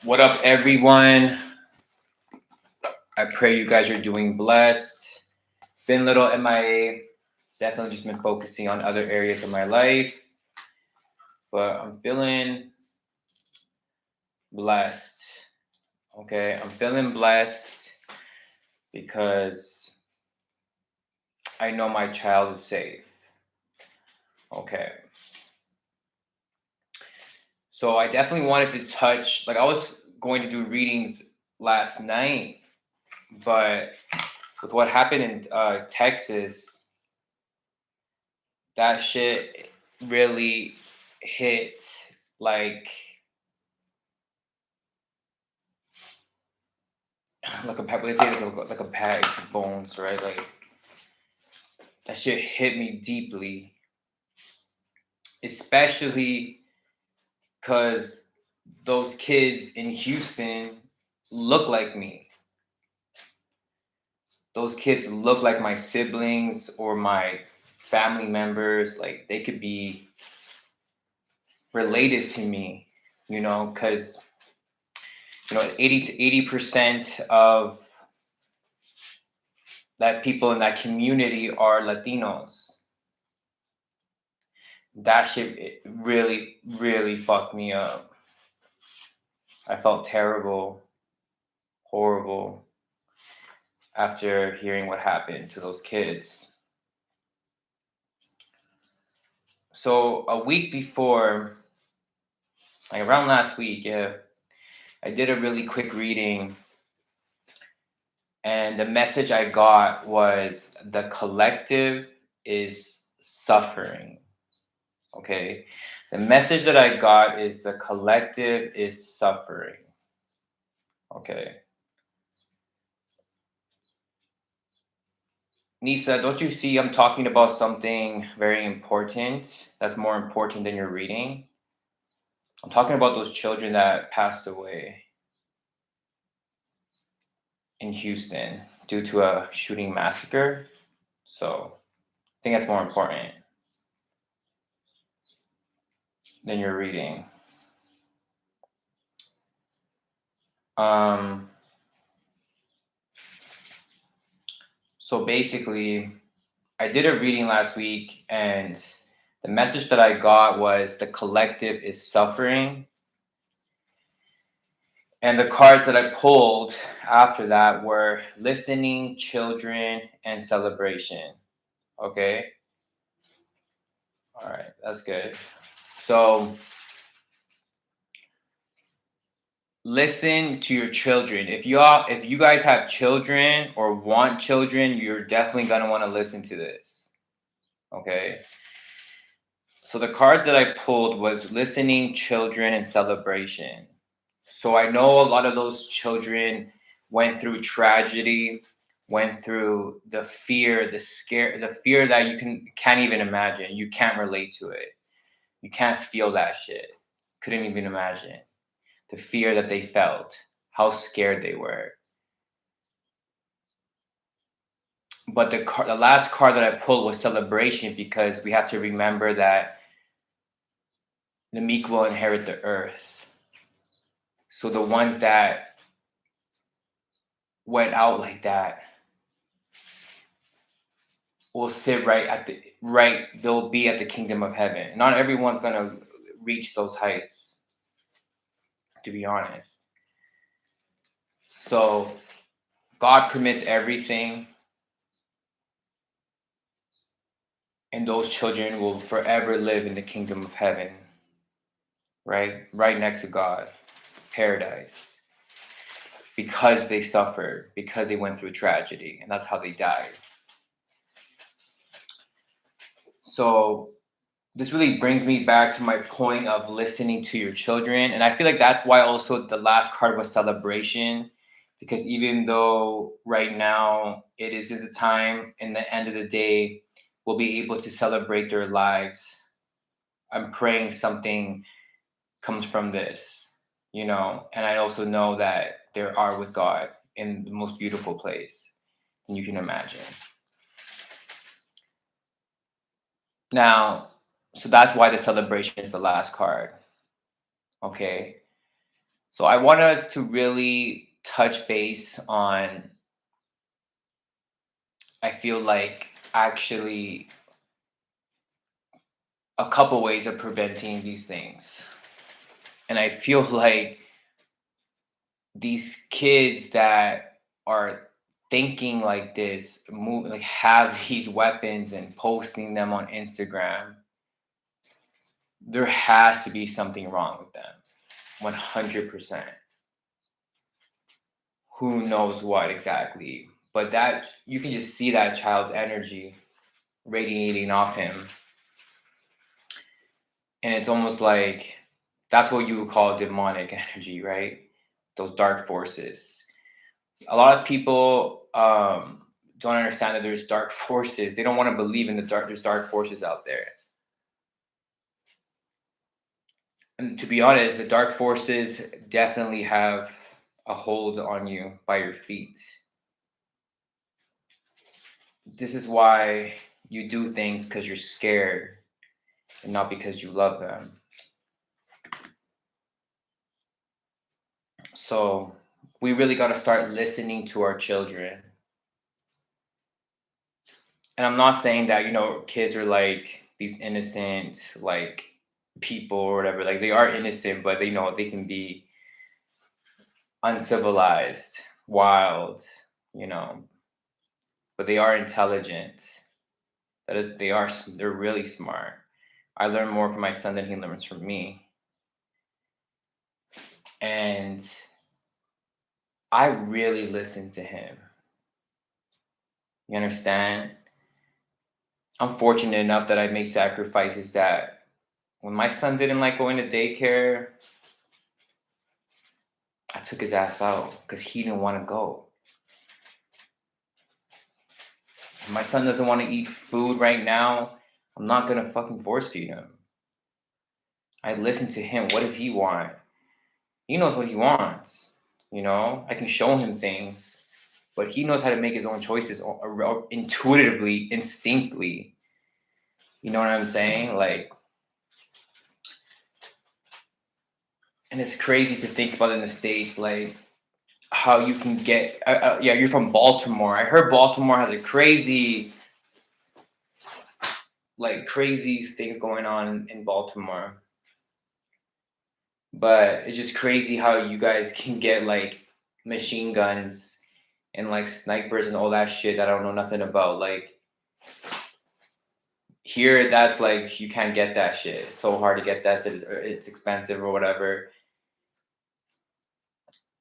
What up, everyone? I pray you guys are doing blessed. Been a little MIA. Definitely just been focusing on other areas of my life. But I'm feeling blessed. Okay, I'm feeling blessed because I know my child is safe. Okay. So I definitely wanted to touch, I was going to do readings last night, but with what happened in Texas, that shit really hit like like a pack. Let's say like a bag of bones, right? Like that shit hit me deeply, especially because those kids in Houston look like me. Those kids look like my siblings or my family members. Like they could be related to me, because 80 to 80% of that people in that community are Latinos. That shit really, really fucked me up. I felt terrible, horrible after hearing what happened to those kids. So a week before, like around last week, I did a really quick reading, and the message I got was the collective is suffering. Okay. The message that I got is the collective is suffering. Okay. Nisa, don't you see I'm talking about something very important that's more important than your reading? I'm talking about those children that passed away in Houston due to a shooting massacre. So I think that's more important than your reading. So basically, I did a reading last week, and the message that I got was the collective is suffering. And the cards that I pulled after that were listening, children, and celebration. Okay. All right. That's good. So listen to your children. If you guys have children or want children, you're definitely going to want to listen to this. Okay. So the cards that I pulled was listening, children, and celebration. So I know a lot of those children went through tragedy, went through the fear, the fear that you can't even imagine. You can't relate to it. You can't feel that shit. Couldn't even imagine the fear that they felt, how scared they were. But the last card that I pulled was celebration, because we have to remember that the meek will inherit the earth. So the ones that went out like that will sit they'll be at the kingdom of heaven. Not everyone's gonna reach those heights, to be honest. So God permits everything, and those children will forever live in the kingdom of heaven, right next to God, paradise, because they suffered, because they went through tragedy, and that's how they died. So this really brings me back to my point of listening to your children. And I feel like that's why also the last card was celebration, because even though right now it isn't the time, in the end of the day, we'll be able to celebrate their lives. I'm praying something comes from this, and I also know that they are with God in the most beautiful place you can imagine. Now, so that's why the celebration is the last card. Okay. So I want us to really touch base on, I feel like, actually a couple ways of preventing these things. And I feel like these kids that are thinking like this, like have these weapons and posting them on Instagram, there has to be something wrong with them. 100%. Who knows what exactly? But that you can just see that child's energy radiating off him. And it's almost like that's what you would call demonic energy, right? Those dark forces. A lot of people don't understand that there's dark forces. They don't want to believe in there's dark forces out there. And to be honest, the dark forces definitely have a hold on you by your feet. This is why you do things because you're scared and not because you love them. So we really got to start listening to our children. And I'm not saying that, kids are like these innocent, like people or whatever. Like they are innocent, but they can be uncivilized, wild, you know, but they are intelligent. That is, they're really smart. I learn more from my son than he learns from me. And I really listen to him. You understand? I'm fortunate enough that I made sacrifices that when my son didn't like going to daycare, I took his ass out because he didn't want to go. If my son doesn't want to eat food right now, I'm not going to fucking force feed him. I listen to him. What does he want? He knows what he wants. I can show him things, but he knows how to make his own choices intuitively, instinctively. You know what I'm saying? Like, and it's crazy to think about in the States, like how you can get, yeah, you're from Baltimore. I heard Baltimore has crazy things going on in Baltimore. But it's just crazy how you guys can get like machine guns and like snipers and all that shit that I don't know nothing about. Like here, that's like you can't get that shit. It's so hard to get that. So it's expensive or whatever.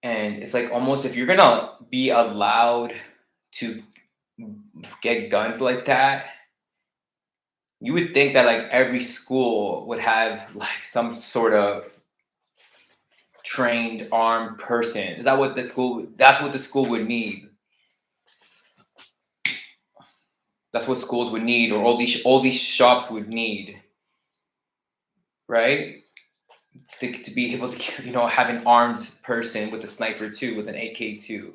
And it's like almost if you're gonna be allowed to get guns like that, you would think that like every school would have like some sort of trained armed person. Is that what the school? That's what the school would need. That's what schools would need, or all these shops would need, right? To be able to have an armed person with a sniper too, with an AK-2.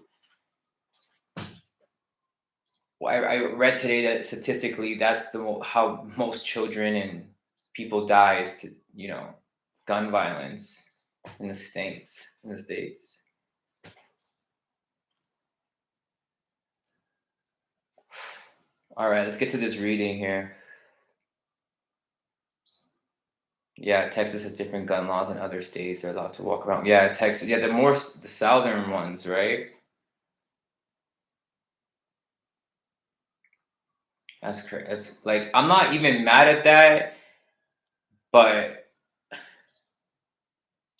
Well, I read today that statistically, that's how most children and people die is to gun violence in the states. All right, let's get to this reading here. Yeah, Texas has different gun laws than other states. They're allowed to walk around. Yeah, Texas. Yeah, the southern ones, right? That's crazy. It's like I'm not even mad at that, but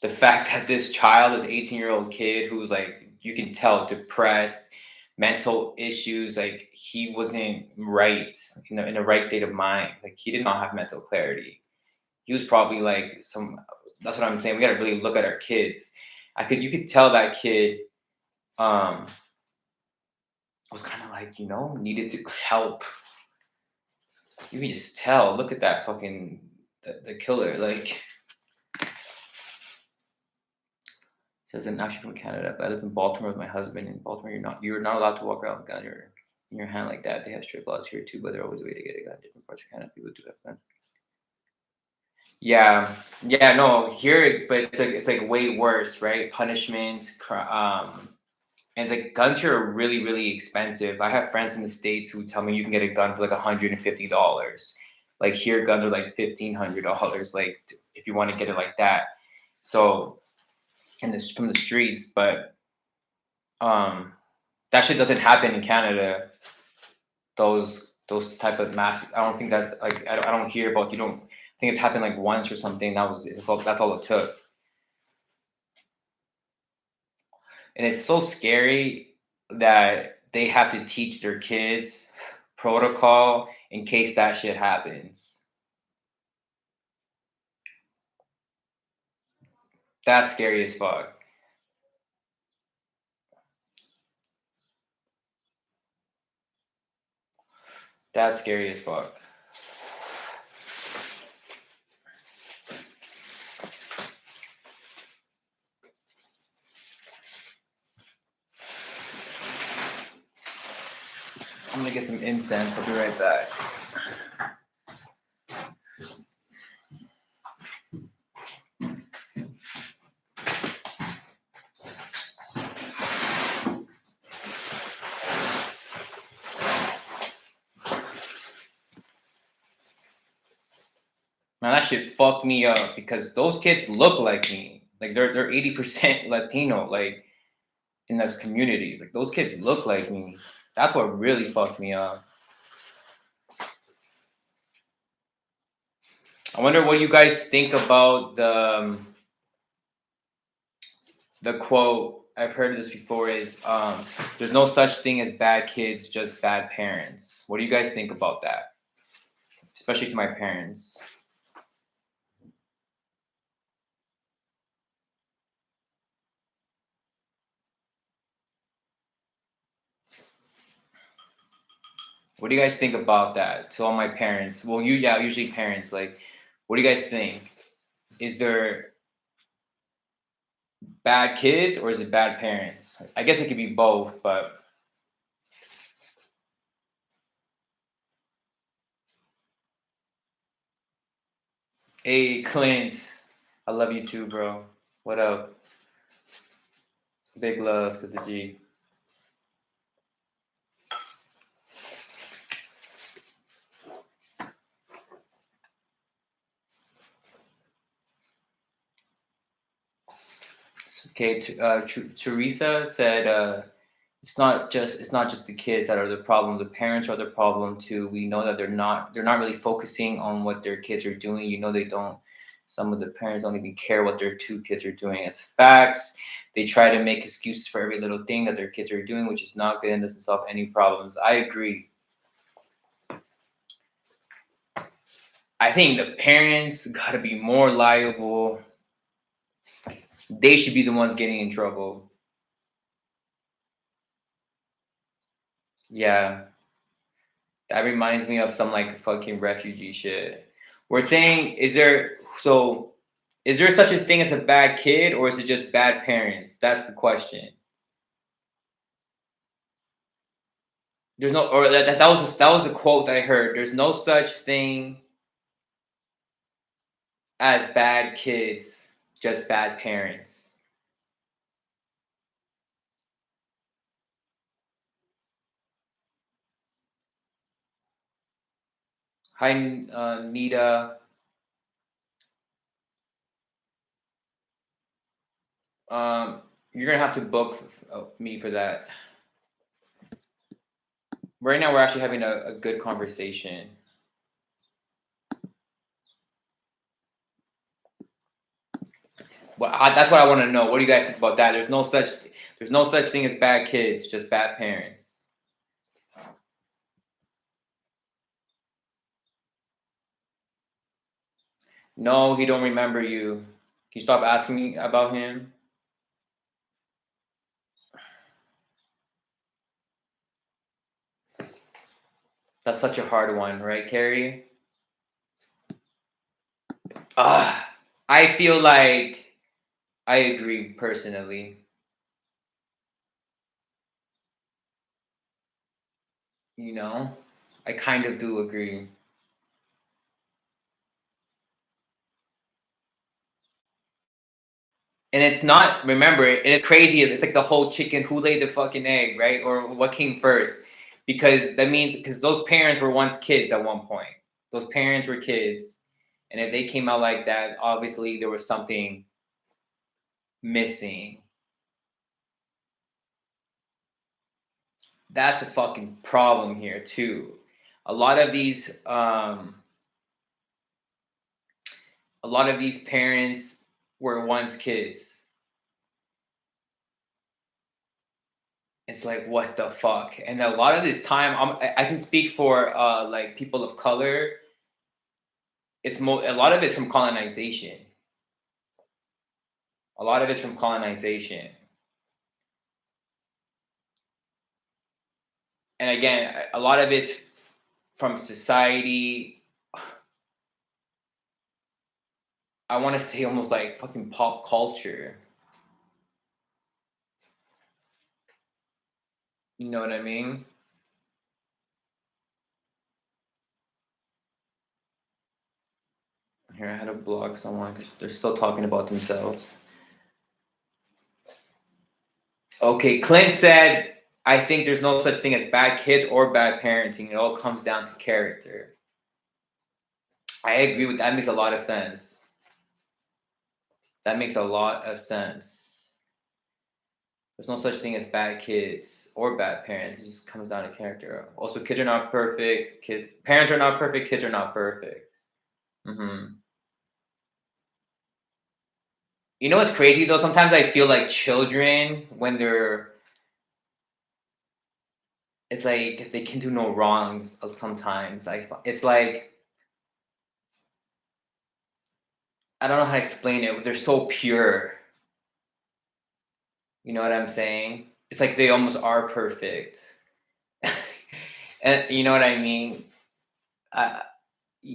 the fact that this child, this 18-year-old kid who's like, you can tell, depressed, mental issues, like he wasn't right in the right state of mind. Like he did not have mental clarity. He was probably like that's what I'm saying. We gotta really look at our kids. You could tell that kid was kind of like, needed to help. You can just tell. Look at that fucking the killer. Like says I'm actually from Canada, but I live in Baltimore with my husband. In Baltimore, you're not allowed to walk around with a gun in your hand like that. They have strict laws here too, but there's always a way to get a gun. Different parts of Canada, people do have guns. Yeah, yeah, no, here, but it's like way worse, right? Punishment, and it's like guns here are really, really expensive. I have friends in the States who tell me you can get a gun for like $150. Like here, guns are like $1,500, like if you want to get it like that. So, and this from the streets, but um, that shit doesn't happen in Canada. Those type of mass. I don't think that's like I don't hear about. You don't I think it's happened like once or something. That's all it took. And it's so scary that they have to teach their kids protocol in case that shit happens. That's scary as fuck. That's scary as fuck. I'm gonna get some incense. I'll be right back. Man, that shit fucked me up because those kids look like me. Like they're 80% Latino, like in those communities. Like those kids look like me. That's what really fucked me up. I wonder what you guys think about the quote. I've heard this before is there's no such thing as bad kids, just bad parents. What do you guys think about that? Especially to my parents. What do you guys think about that? To all my parents. Well, yeah, usually parents. Like, what do you guys think? Is there bad kids or is it bad parents? I guess it could be both, but hey, Clint, I love you too, bro. What up? Big love to the G. Okay, Teresa said it's not just the kids that are the problem. The parents are the problem too. We know that they're not really focusing on what their kids are doing. They don't. Some of the parents don't even care what their two kids are doing. It's facts. They try to make excuses for every little thing that their kids are doing, which is not good and doesn't solve any problems. I agree. I think the parents got to be more liable. They should be the ones getting in trouble. Yeah, that reminds me of some like fucking refugee shit. We're saying, is there such a thing as a bad kid or is it just bad parents? That's the question. There's no, or that was a quote that I heard. There's no such thing as bad kids, just bad parents. Hi, Nita. Um, you're gonna have to book me for that. Right now, we're actually having a good conversation. Well, that's what I want to know. What do you guys think about that? There's no such thing as bad kids, just bad parents. No, he don't remember you. Can you stop asking me about him? That's such a hard one, right, Carrie? Ah, I feel like I agree personally. You know, I kind of do agree. And it's not, remember, and it's crazy. It's like the whole chicken, who laid the fucking egg, right? Or what came first? Because that means, because those parents were once kids at one point. Those parents were kids. And if they came out like that, obviously there was something missing. That's a fucking problem here, too. A lot of these, parents were once kids. It's like, what the fuck? And a lot of this time, I can speak for like people of color. A lot of it's from colonization. A lot of it's from colonization. And again, a lot of it's from society. I want to say almost like fucking pop culture. You know what I mean? Here, I had to block someone because they're still talking about themselves. Okay, Clint said, I think there's no such thing as bad kids or bad parenting. It all comes down to character. I agree with that. Makes a lot of sense. That makes a lot of sense. There's no such thing as bad kids or bad parents. It just comes down to character. Also, kids are not perfect. Parents are not perfect. Kids are not perfect. You know what's crazy though? Sometimes I feel like children when it's like they can do no wrongs. Sometimes it's like, I don't know how to explain it. But they're so pure. You know what I'm saying? It's like they almost are perfect. And you know what I mean? But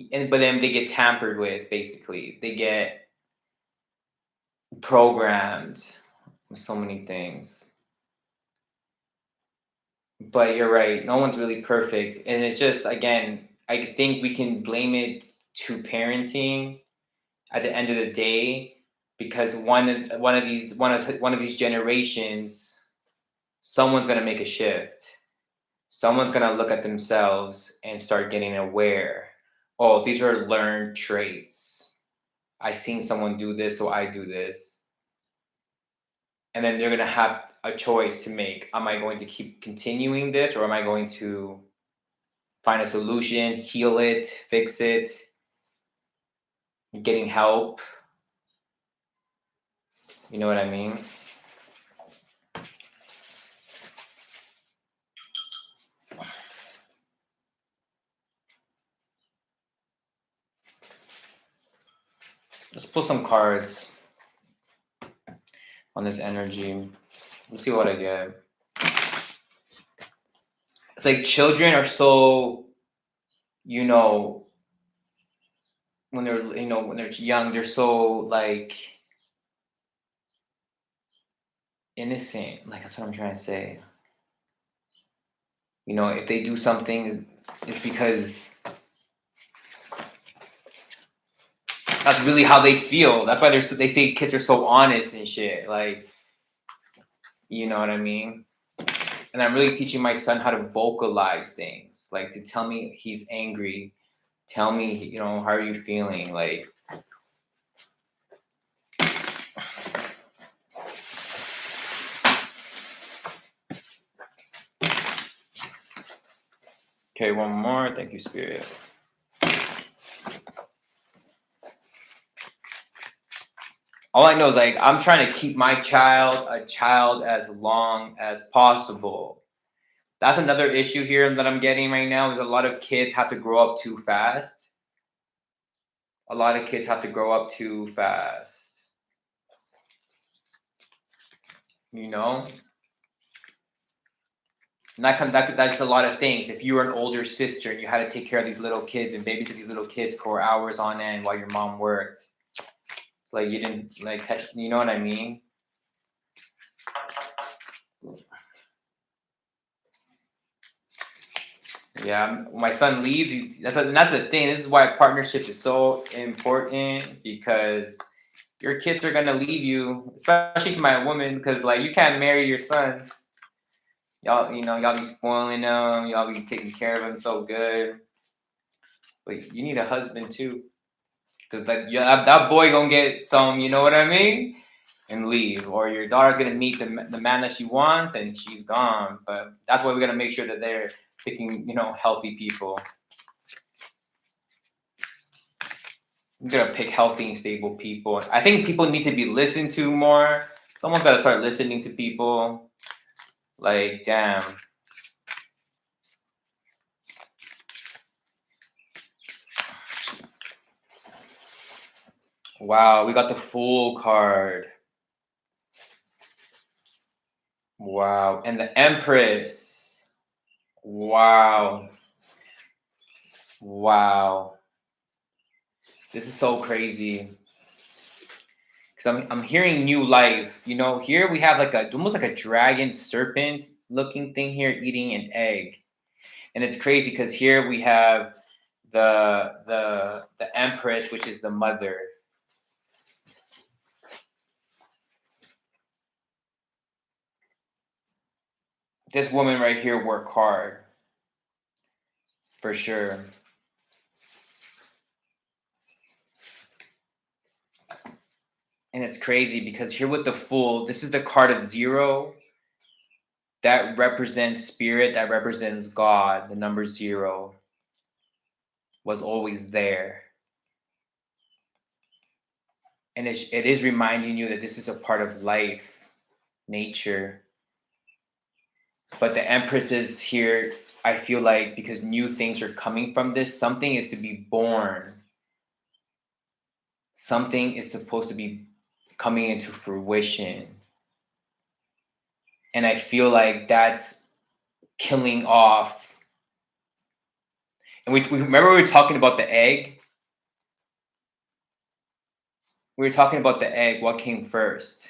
then they get tampered with. Basically, they get programmed with so many things. But you're right. No one's really perfect, and it's just, again, I think we can blame it to parenting at the end of the day, because one of these generations, someone's gonna make a shift. Someone's gonna look at themselves and start getting aware. Oh, these are learned traits. I seen someone do this, so I do this. And then they're gonna have a choice to make. Am I going to keep continuing this, or am I going to find a solution, heal it, fix it, getting help? You know what I mean? Let's pull some cards on this energy. Let's see what I get. It's like children are so, when they're young, they're so like innocent. Like, that's what I'm trying to say. If they do something, it's because that's really how they feel. That's why they say kids are so honest and shit. Like, you know what I mean? And I'm really teaching my son how to vocalize things, like to tell me he's angry. Tell me, how are you feeling? Like, okay, one more. Thank you, Spirit. All I know is, like, I'm trying to keep my child a child as long as possible. That's another issue here that I'm getting right now, is a lot of kids have to grow up too fast. A lot of kids have to grow up too fast. And that's a lot of things. If you were an older sister and you had to take care of these little kids and babysit these little kids for hours on end while your mom worked, like, you didn't like touch, you know what I mean? Yeah, when my son leaves, that's the thing. This is why partnership is so important, because your kids are gonna leave you, especially to my woman, because like you can't marry your sons. Y'all, y'all be spoiling them, y'all be taking care of them so good. But you need a husband too, because like yeah, that boy gonna get some, you know what I mean, and leave, or your daughter's gonna meet the man that she wants and she's gone. But that's why we gotta make sure that they're picking, healthy people. We gotta pick healthy and stable people. I think people need to be listened to more. Someone's gotta start listening to people. Like, damn. Wow, we got the Fool card. Wow, and the Empress. Wow. Wow. This is so crazy. Because I'm hearing new life. Here we have like almost like a dragon serpent looking thing here eating an egg. And it's crazy because here we have the Empress, which is the mother. This woman right here worked hard. For sure. And it's crazy because here with the Fool, this is the card of 0. That represents spirit, that represents God. The number 0 was always there. And it is reminding you that this is a part of life, nature. But the Empress is here, I feel like, because new things are coming from this. Something is to be born. Something is supposed to be coming into fruition. And I feel like that's killing off. And we remember we were talking about the egg. We were talking about the egg. What came first?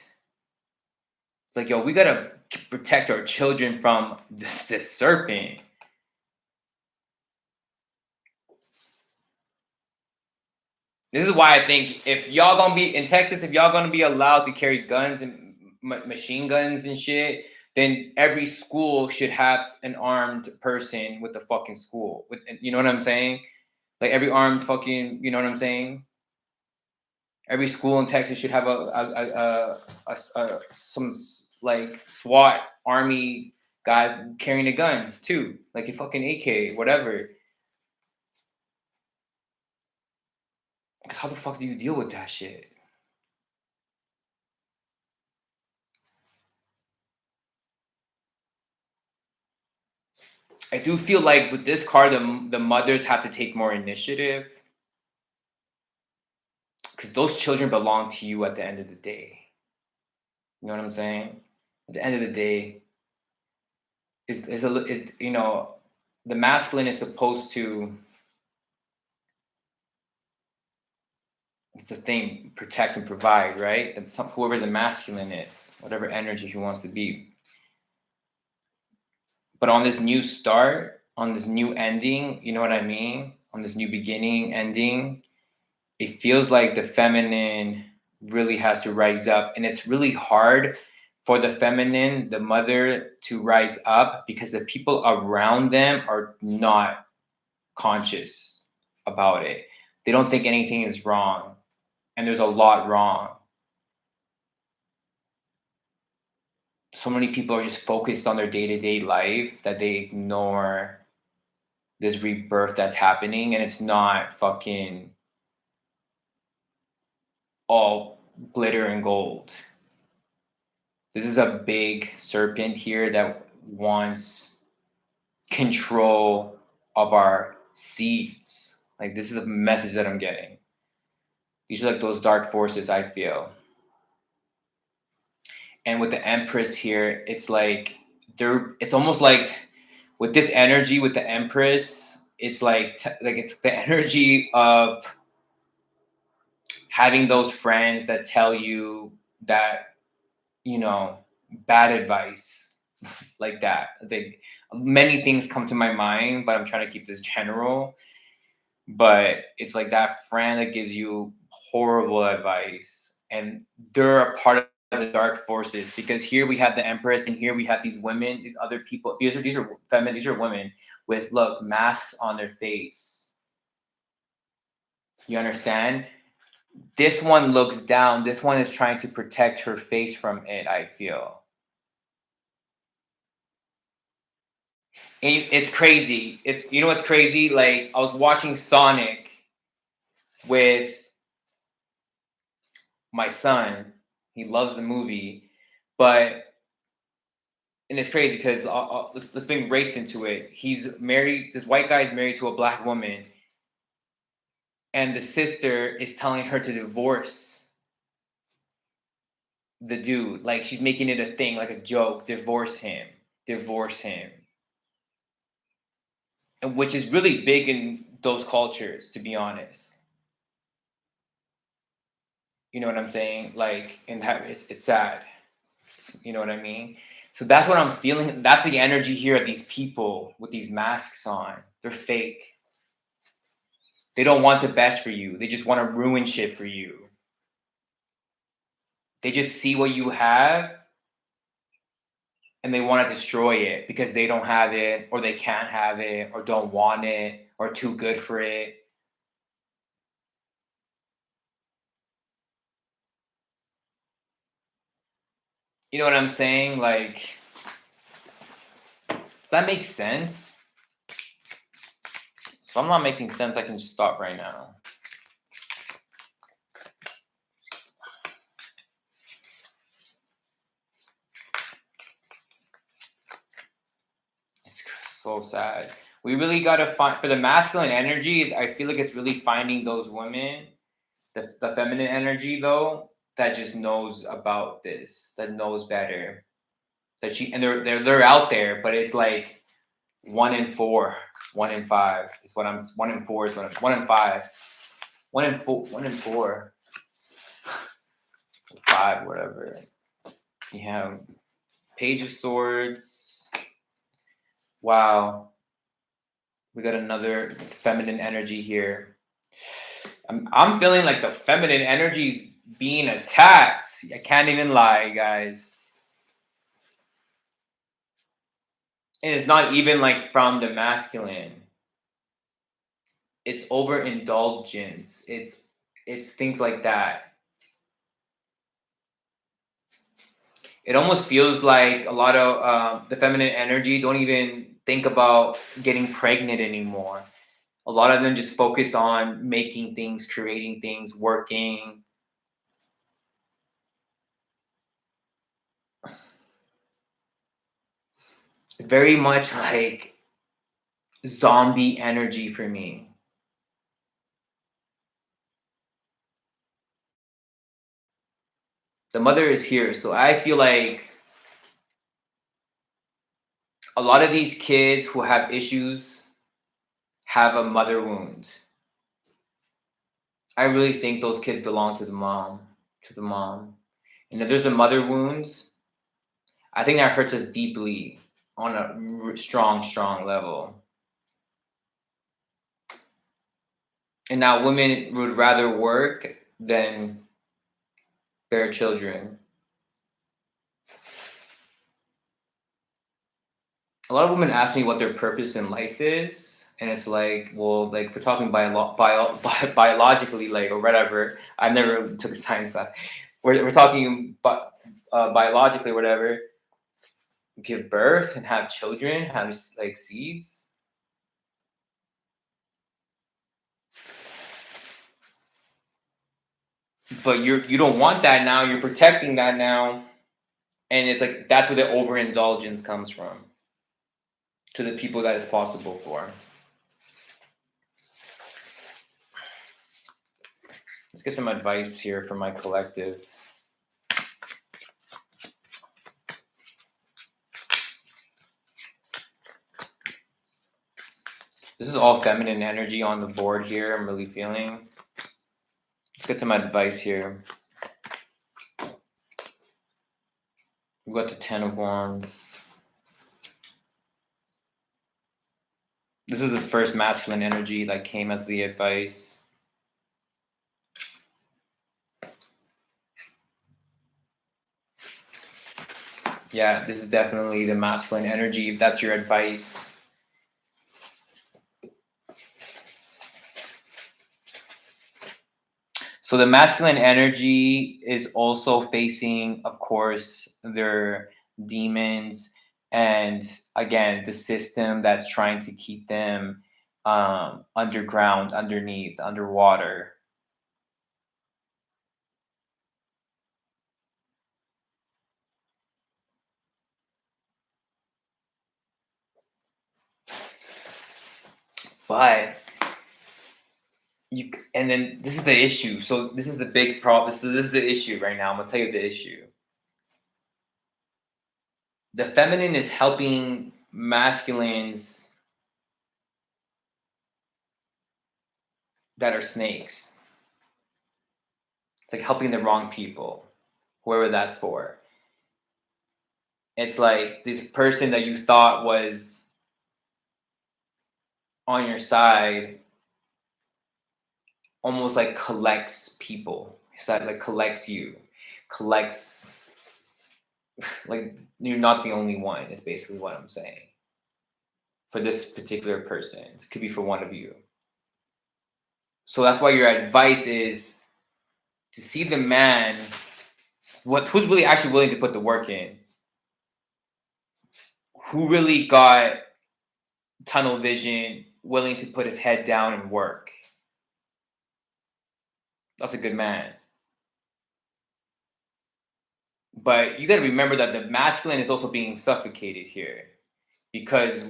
It's like, yo, we gotta protect our children from this serpent. This is why I think if y'all gonna be in Texas, if y'all gonna be allowed to carry guns and machine guns and shit, then every school should have an armed person with the fucking school. You know what I'm saying? Like every armed fucking, you know what I'm saying? Every school in Texas should have some like SWAT army guy carrying a gun too, like a fucking AK, whatever. Because how the fuck do you deal with that shit? I do feel like with this card, the mothers have to take more initiative because those children belong to you at the end of the day. You know what I'm saying? At the end of the day, is the masculine is supposed to. It's the thing, protect and provide, right? Whoever the masculine is, whatever energy he wants to be. But on this new start, on this new ending, you know what I mean? On this new beginning, ending, it feels like the feminine really has to rise up. And it's really hard for the feminine, the mother, to rise up because the people around them are not conscious about it. They don't think anything is wrong. And there's a lot wrong. So many people are just focused on their day-to-day life that they ignore this rebirth that's happening, and it's not fucking all glitter and gold. This is a big serpent here that wants control of our seeds. Like, this is a message that I'm getting. These are like those dark forces, I feel. And with the Empress here, it's like it's almost like with this energy with the Empress, it's like it's the energy of having those friends that tell you that, bad advice like that. Like, many things come to my mind, but I'm trying to keep this general. But it's like that friend that gives you horrible advice, and they're a part of the dark forces, because here we have the Empress, and here we have these women, these other people. These are feminine. These are women with, look, masks on their face. You understand? This one looks down. This one is trying to protect her face from it, I feel. And it's crazy. It's, you know what's crazy? Like, I was watching Sonic with my son. He loves the movie, but and it's crazy because let's bring race into it. He's married. This white guy is married to a black woman, and the sister is telling her to divorce the dude. Like, she's making it a thing, like a joke. Divorce him. Divorce him. And which is really big in those cultures, to be honest. You know what I'm saying? Like, and it's sad. You know what I mean? So that's what I'm feeling. That's the energy here of these people with these masks on. They're fake. They don't want the best for you. They just want to ruin shit for you. They just see what you have and they want to destroy it because they don't have it, or they can't have it, or don't want it, or too good for it. You know what I'm saying? Like, does that make sense? So I'm not making sense. I can just stop right now. It's so sad. We really got to find, for the masculine energy, I feel like it's really finding those women, the feminine energy, though, that just knows about this, that knows better. That she, and they're out there, but it's like 1 in 4, 1 in 5 is what I'm. 1 in 4 is what I'm. 1 in 5, 1 in 4, 1 in 4, 5, whatever. You have Page of Swords. Wow, we got another feminine energy here. I'm feeling like the feminine energy is being attacked. I can't even lie, guys. And it's not even like from the masculine. It's overindulgence. It's things like that. It almost feels like a lot of the feminine energy don't even think about getting pregnant anymore. A lot of them just focus on making things, creating things, working. Very much like zombie energy for me. The mother is here, so I feel like a lot of these kids who have issues have a mother wound. I really think those kids belong to the mom, to the mom. And if there's a mother wound, I think that hurts us deeply on a strong, strong level. And now women would rather work than bear children. A lot of women ask me what their purpose in life is, and it's like, well, like, we're talking biologically, like, or whatever. I never took a science class. We're talking biologically, whatever. Give birth and have children, have like seeds. But you don't want that now. You're protecting that now, and it's like that's where the overindulgence comes from. To the people that it's possible for. Let's get some advice here from my collective. This is all feminine energy on the board here. I'm really feeling. Let's get some advice here. We've got the 10 of Wands. This is the first masculine energy that came as the advice. Yeah, this is definitely the masculine energy, if that's your advice. So the masculine energy is also facing, of course, their demons and again the system that's trying to keep them underground, underneath, underwater. But and then this is the issue. So this is the big problem. So this is the issue right now. I'm gonna tell you the issue. The feminine is helping masculines that are snakes. It's like helping the wrong people, whoever that's for. It's like this person that you thought was on your side almost like collects people. It's like collects you, collects like you're not the only one, is basically what I'm saying. For this particular person. It could be for one of you. So that's why your advice is to see the man, who's really actually willing to put the work in, who really got tunnel vision, willing to put his head down and work. That's a good man. But you got to remember that the masculine is also being suffocated here because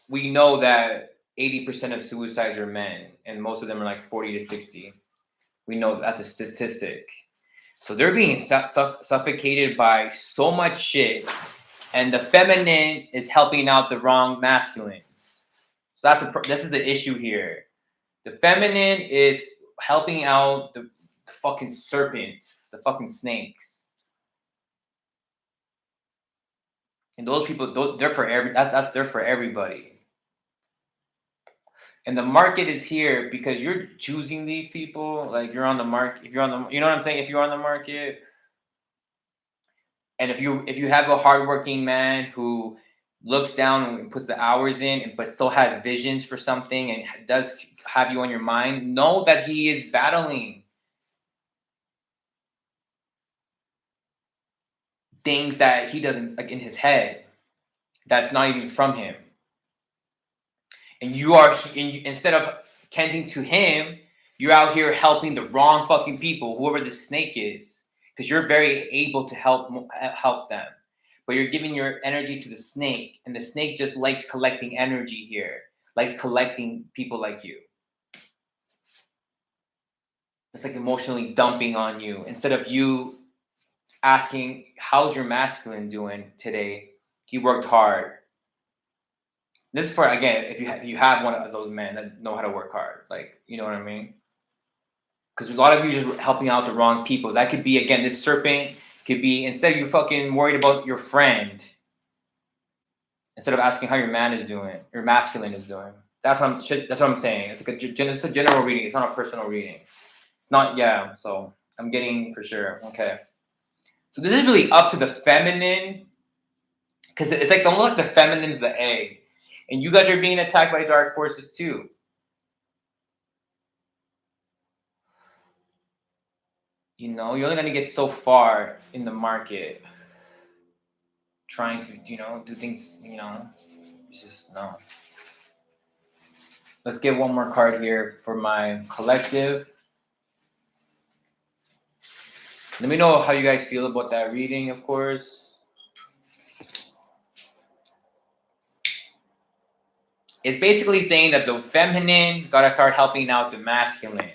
we know that 80% of suicides are men and most of them are like 40 to 60. We know that's a statistic. So they're being suffocated by so much shit, and the feminine is helping out the wrong masculines. So this is the issue here. The feminine is helping out the fucking serpents, the fucking snakes. And those people, they're for that's they're for everybody. And the market is here because you're choosing these people. Like you're on the market. If you're on the, you know what I'm saying. If you're on the market, and if you have a hardworking man who looks down and puts the hours in, but still has visions for something and does have you on your mind, know that he is battling things that he doesn't like in his head. That's not even from him. And instead of tending to him, you're out here helping the wrong fucking people, whoever the snake is, because you're very able to help them. But you're giving your energy to the snake, and the snake just likes collecting energy here, likes collecting people like you. It's like emotionally dumping on you instead of you asking, "How's your masculine doing today? He worked hard." This is for again, if you have one of those men that know how to work hard, like you know what I mean. Because a lot of you just helping out the wrong people. That could be again, this serpent could be instead of you fucking worried about your friend, instead of asking how your man is doing, your masculine is doing. That's what I'm saying. It's like it's a general reading. It's not a personal reading. It's not So I'm getting for sure. Okay. So this is really up to the feminine, because it's like almost like the feminine's the egg, and you guys are being attacked by dark forces too. You know, you're only gonna get so far in the market trying to, do things, it's just no. Let's get one more card here for my collective. Let me know how you guys feel about that reading, of course. It's basically saying that the feminine gotta start helping out the masculine.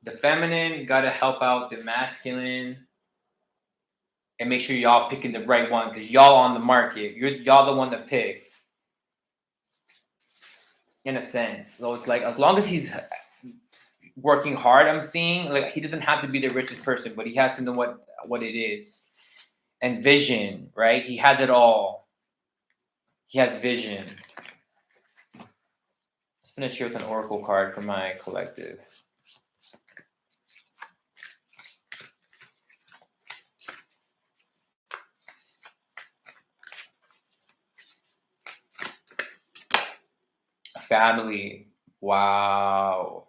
The feminine gotta help out the masculine. And make sure y'all picking the right one, because y'all on the market. Y'all the one to pick. In a sense. So it's like as long as he's working hard, I'm seeing like he doesn't have to be the richest person, but he has to know what it is. And vision, right? He has it all. He has vision. Let's finish here with an oracle card for my collective. Family. Wow.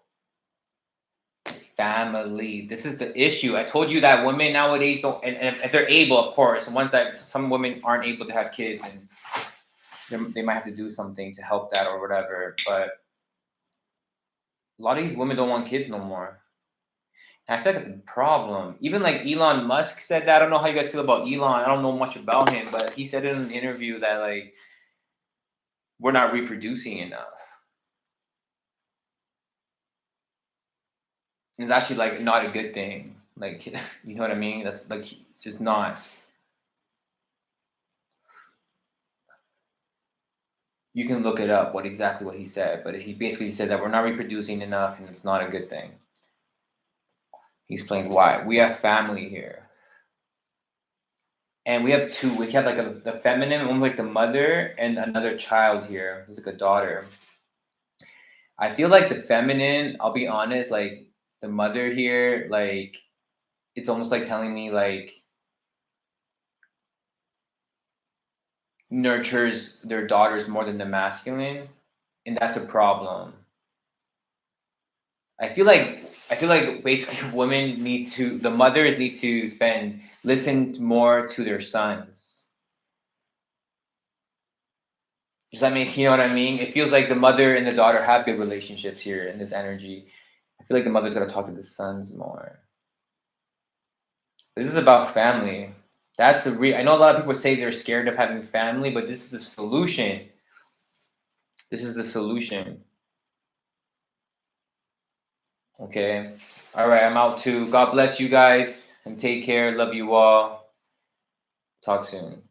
Family. This is the issue. I told you that women nowadays don't, and if they're able, of course, and ones that some women aren't able to have kids, and they might have to do something to help that or whatever. But a lot of these women don't want kids no more. And I feel like it's a problem. Even like Elon Musk said that. I don't know how you guys feel about Elon. I don't know much about him, but he said in an interview that like we're not reproducing enough. It's actually like not a good thing. Like you know what I mean? That's like just not. You can look it up what he said, but he basically said that we're not reproducing enough and it's not a good thing. He explained why. We have family here. And we have two. We have like the feminine, one like the mother, and another child here. It's like a daughter. I feel like the feminine, I'll be honest, like the mother here, like it's almost like telling me like nurtures their daughters more than the masculine, and that's a problem. I feel like basically women need to the mothers need to listen more to their sons. Does that make you know what I mean? It feels like the mother and the daughter have good relationships here in this energy. I feel like the mother's gotta talk to the sons more. This is about family. That's I know a lot of people say they're scared of having family, but this is the solution. This is the solution. Okay. All right, I'm out too. God bless you guys and take care. Love you all. Talk soon.